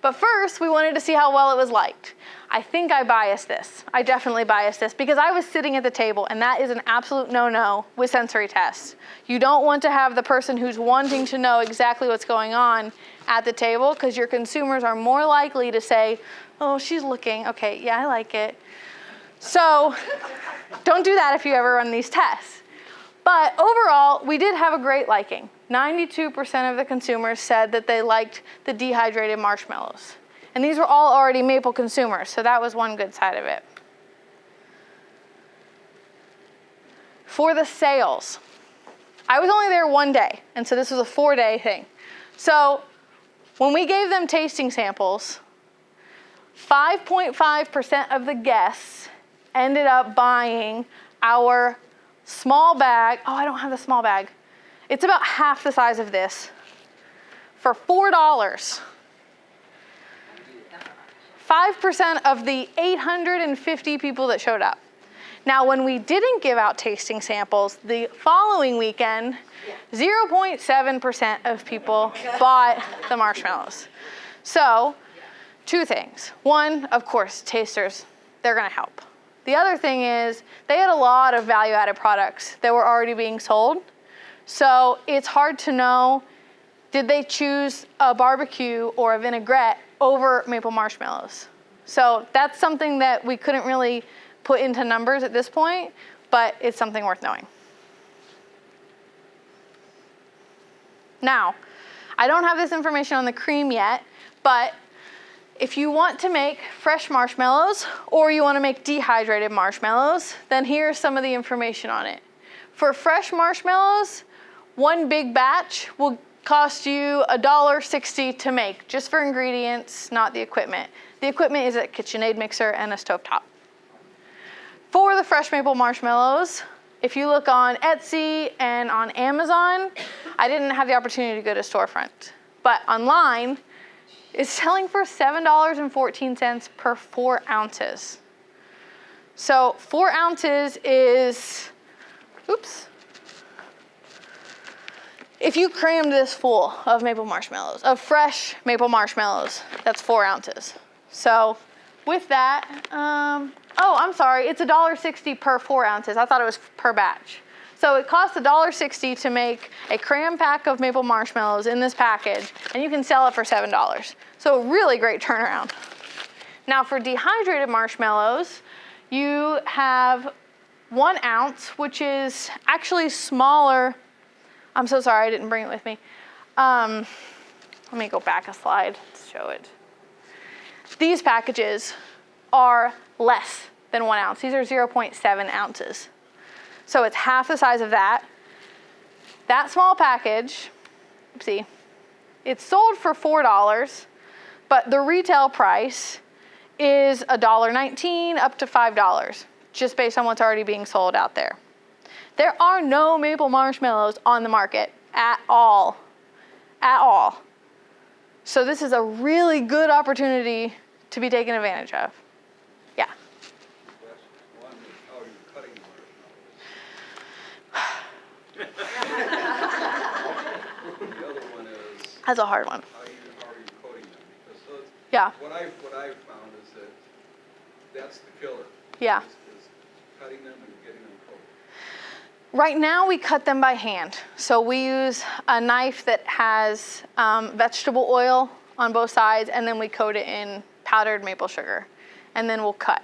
But first, we wanted to see how well it was liked. I think I biased this. I definitely biased this because I was sitting at the table, and that is an absolute no-no with sensory tests. You don't want to have the person who's wanting to know exactly what's going on at the table, because your consumers are more likely to say, oh, she's looking. Okay, yeah, I like it. So don't do that if you ever run these tests. But overall, we did have a great liking. 92% of the consumers said that they liked the dehydrated marshmallows. And these were all already Maple consumers, so that was one good side of it. For the sales, I was only there one day, and so this was a 4-day thing. So when we gave them tasting samples, 5.5% of the guests ended up buying our small bag. Oh, I don't have the small bag. It's about half the size of this for $4. 5% of the 850 people that showed up. Now, when we didn't give out tasting samples, the following weekend, 0.7% of people bought the marshmallows. So, 2 things. One, of course, tasters, they're gonna help. The other thing is, they had a lot of value-added products that were already being sold. So it's hard to know, did they choose a barbecue or a vinaigrette over maple marshmallows? So that's something that we couldn't really put into numbers at this point, but it's something worth knowing. Now, I don't have this information on the cream yet, but if you want to make fresh marshmallows or you want to make dehydrated marshmallows, then here's some of the information on it. For fresh marshmallows, one big batch will cost you $1.60 to make, just for ingredients, not the equipment. The equipment is a KitchenAid mixer and a stovetop. For the fresh maple marshmallows, if you look on Etsy and on Amazon, I didn't have the opportunity to go to storefront, but online, it's selling for $7.14 per 4 ounces. So 4 ounces is, oops. If you crammed this full of maple marshmallows, of fresh maple marshmallows, that's 4 ounces. So with that, oh, I'm sorry, it's $1.60 per 4 ounces. I thought it was per batch. So it costs $1.60 to make a cram pack of maple marshmallows in this package, and you can sell it for $7. So really great turnaround. Now for dehydrated marshmallows, you have 1 ounce, which is actually smaller. I'm so sorry, I didn't bring it with me. Let me go back a slide to show it. These packages are less than 1 ounce. These are 0.7 ounces. So it's half the size of that. That small package, oopsie, it's sold for $4, but the retail price is $1.19 up to $5, just based on what's already being sold out there. There are no maple marshmallows on the market at all. So this is a really good opportunity to be taken advantage of. Yeah. One is how are you cutting marshmallows? The other one is That's a hard one. how are you coating them? Because those, Yeah. what I've found is that that's the killer. Yeah. Is cutting them and getting them coated. Right now we cut them by hand. So we use a knife that has vegetable oil on both sides, and then we coat it in powdered maple sugar, and then we'll cut.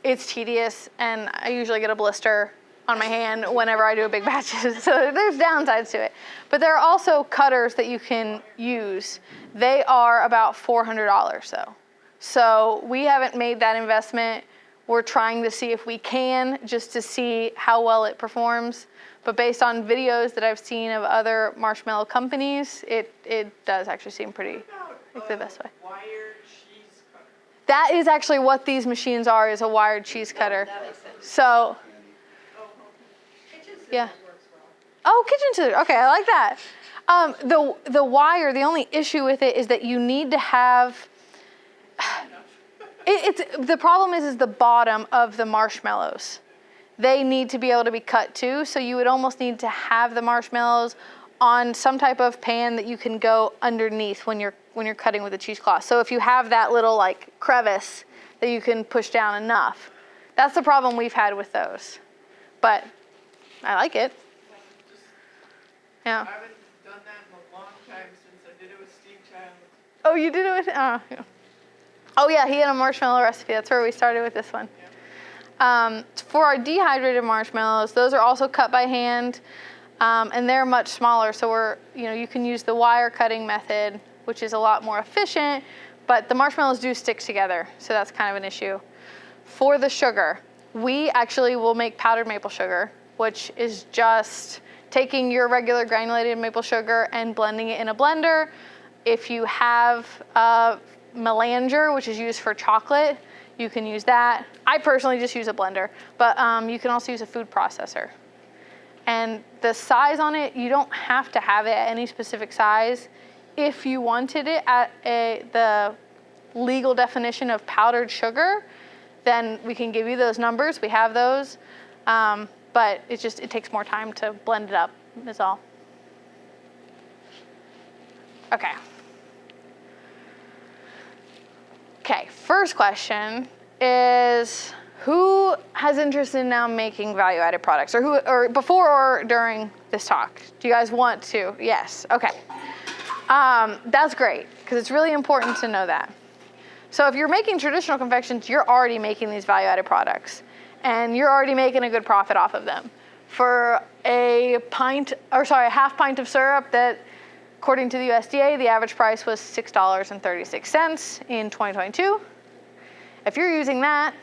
It's tedious, and I usually get a blister on my hand whenever I do a big batches, so there's downsides to it. But there are also cutters that you can use. They are about $400 though. So we haven't made that investment. We're trying to see if we can, just to see how well it performs. But based on videos that I've seen of other marshmallow companies, it does actually seem pretty, like the best way. Wired cheese cutter. That is actually what these machines are, is a wired cheese cutter. That makes sense. So, Kitchen scissors yeah. works well. Oh, kitchen scissors. Okay, I like that. The wire, the only issue with it is that you need to have, the problem is the bottom of the marshmallows. They need to be able to be cut too, so you would almost need to have the marshmallows on some type of pan that you can go underneath when you're cutting with a cheesecloth. So if you have that little like crevice that you can push down enough. That's the problem we've had with those. But I like it. Yeah. I haven't done that in a long time since I did it with Steve Child. Oh, you did it with, yeah. Oh yeah, he had a marshmallow recipe. That's where we started with this one. For our dehydrated marshmallows, those are also cut by hand, and they're much smaller. So you can use the wire cutting method, which is a lot more efficient, but the marshmallows do stick together, so that's kind of an issue. For the sugar, we actually will make powdered maple sugar, which is just taking your regular granulated maple sugar and blending it in a blender. If you have a melanger, which is used for chocolate, you can use that. I personally just use a blender, but you can also use a food processor. And the size on it, you don't have to have it at any specific size. If you wanted it at the legal definition of powdered sugar, then we can give you those numbers. We have those, but it takes more time to blend it up, is all. Okay. Okay, first question is, who has interest in now making value-added products, or before or during this talk? Do you guys want to? Yes, okay. That's great, because it's really important to know that. So if you're making traditional confections, you're already making these value-added products, and you're already making a good profit off of them. For a half pint of syrup that, according to the USDA, the average price was $6.36 in 2022. If you're using that,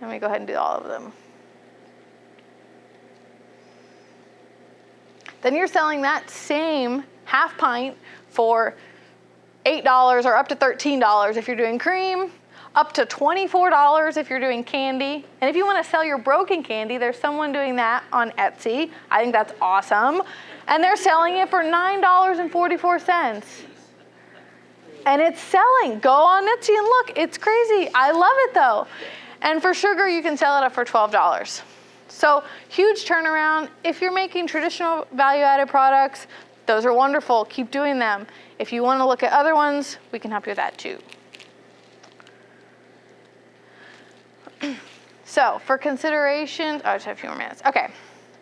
let me go ahead and do all of them. Then you're selling that same half pint for $8 or up to $13 if you're doing cream, up to $24 if you're doing candy. And if you want to sell your broken candy, there's someone doing that on Etsy. I think that's awesome. And they're selling it for $9.44. And it's selling. Go on Etsy and look. It's crazy. I love it though. And for sugar, you can sell it up for $12. So huge turnaround. If you're making traditional value-added products, those are wonderful. Keep doing them. If you want to look at other ones, we can help you with that too. So for considerations, I just have a few more minutes. Okay.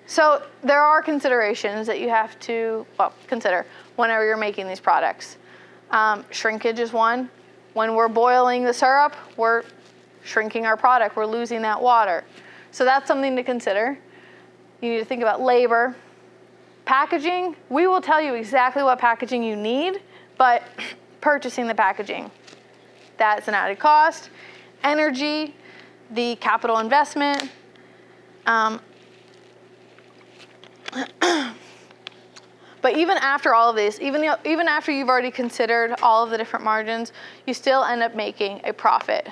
So there are considerations that you have to consider whenever you're making these products. Shrinkage is one. When we're boiling the syrup, we're shrinking our product. We're losing that water. So that's something to consider. You need to think about labor. Packaging, we will tell you exactly what packaging you need, but purchasing the packaging, that's an added cost. Energy, the capital investment. But even after all of this, even after you've already considered all of the different margins, you still end up making a profit.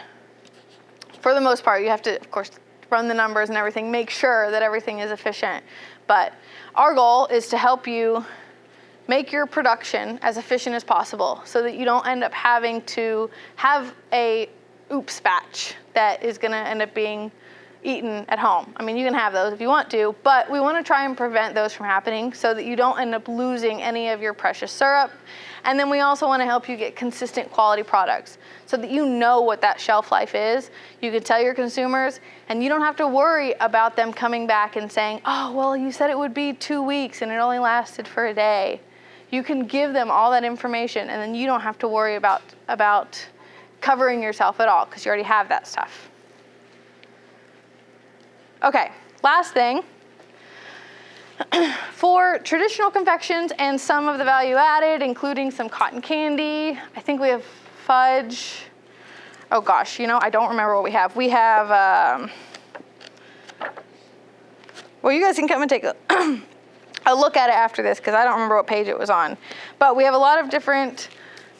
For the most part, you have to, of course, run the numbers and everything, make sure that everything is efficient. But our goal is to help you make your production as efficient as possible so that you don't end up having to have a oops batch that is going to end up being eaten at home. I mean, you can have those if you want to, but we want to try and prevent those from happening so that you don't end up losing any of your precious syrup. And then we also want to help you get consistent quality products so that you know what that shelf life is. You can tell your consumers, and you don't have to worry about them coming back and saying, oh, well, you said it would be 2 weeks and it only lasted for a day. You can give them all that information, and then you don't have to worry about covering yourself at all because you already have that stuff. Okay, last thing. For traditional confections and some of the value added, including some cotton candy, I think we have fudge. Oh gosh, I don't remember what we have. We have, well, you guys can come and take a look at it after this because I don't remember what page it was on. But we have a lot of different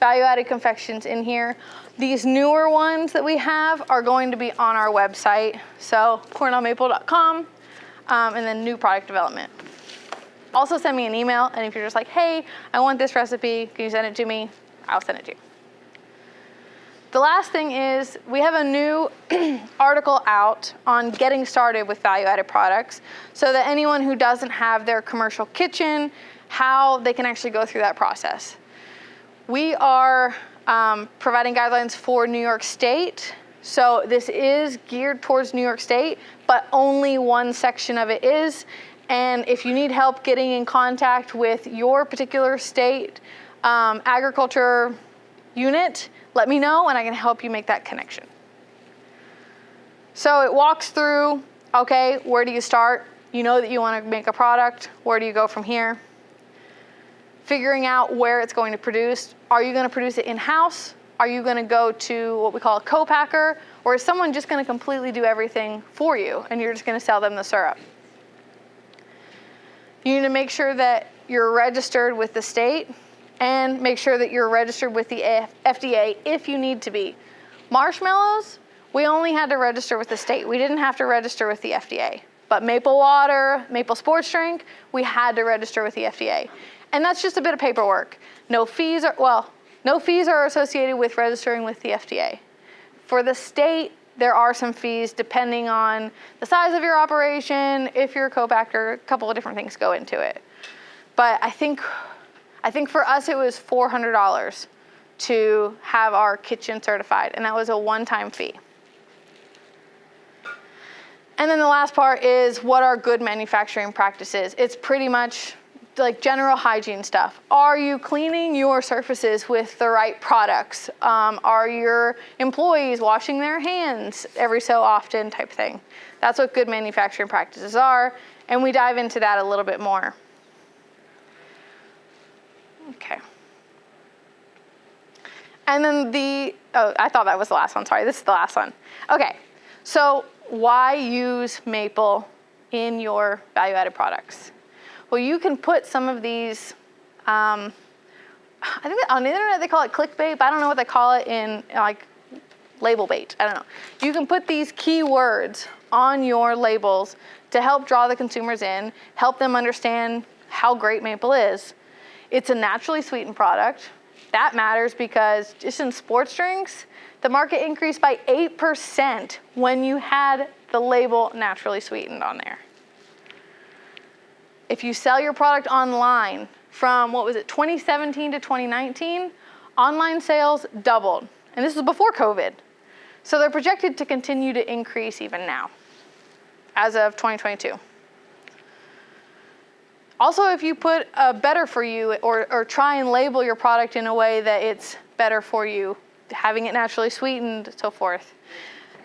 value added confections in here. These newer ones that we have are going to be on our website. So cornellmaple.com, and then new product development. Also send me an email, and if you're just like, hey, I want this recipe, can you send it to me? I'll send it to you. The last thing is we have a new article out on getting started with value-added products so that anyone who doesn't have their commercial kitchen, how they can actually go through that process. We are providing guidelines for New York State. So this is geared towards New York State, but only one section of it is. And if you need help getting in contact with your particular state agriculture unit, let me know and I can help you make that connection. So it walks through, okay, where do you start? You know that you want to make a product. Where do you go from here? Figuring out where it's going to produce. Are you going to produce it in-house? Are you going to go to what we call a co-packer? Or is someone just going to completely do everything for you and you're just going to sell them the syrup? You need to make sure that you're registered with the state and make sure that you're registered with the FDA if you need to be. Marshmallows, we only had to register with the state. We didn't have to register with the FDA. But maple water, maple sports drink, we had to register with the FDA. And that's just a bit of paperwork. No fees are associated with registering with the FDA. For the state, there are some fees depending on the size of your operation, if you're a co-packer, a couple of different things go into it. But I think for us it was $400 to have our kitchen certified, and that was a one-time fee. And then the last part is what are good manufacturing practices? It's pretty much like general hygiene stuff. Are you cleaning your surfaces with the right products? Are your employees washing their hands every so often type thing? That's what good manufacturing practices are, and we dive into that a little bit more. Okay. And then I thought that was the last one, sorry, this is the last one. Okay, so why use maple in your value-added products? Well, you can put some of these, I think on the internet they call it clickbait, but I don't know what they call it in like label bait, I don't know. You can put these keywords on your labels to help draw the consumers in, help them understand how great maple is. It's a naturally sweetened product. That matters because just in sports drinks, the market increased by 8% when you had the label naturally sweetened on there. If you sell your product online from, 2017 to 2019, online sales doubled. And this was before COVID. So they're projected to continue to increase even now, as of 2022. Also, if you put a better for you or try and label your product in a way that it's better for you, having it naturally sweetened, so forth,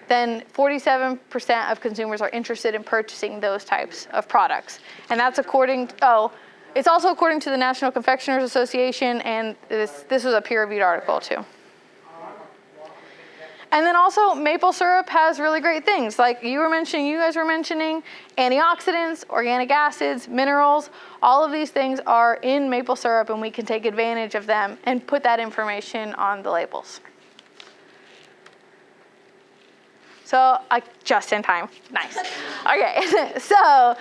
then 47% of consumers are interested in purchasing those types of products. And that's it's also according to the National Confectioners Association, and this was a peer-reviewed article too. And then also maple syrup has really great things like you guys were mentioning, antioxidants, organic acids, minerals, all of these things are in maple syrup and we can take advantage of them and put that information on the labels. So just in time, nice. Okay, so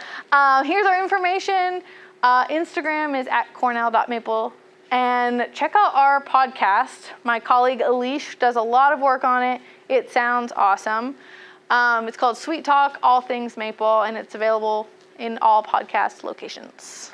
here's our information. Instagram is @cornell.maple. And check out our podcast. My colleague Alish does a lot of work on it. It sounds awesome. It's called Sweet Talk, All Things Maple, and it's available in all podcast locations.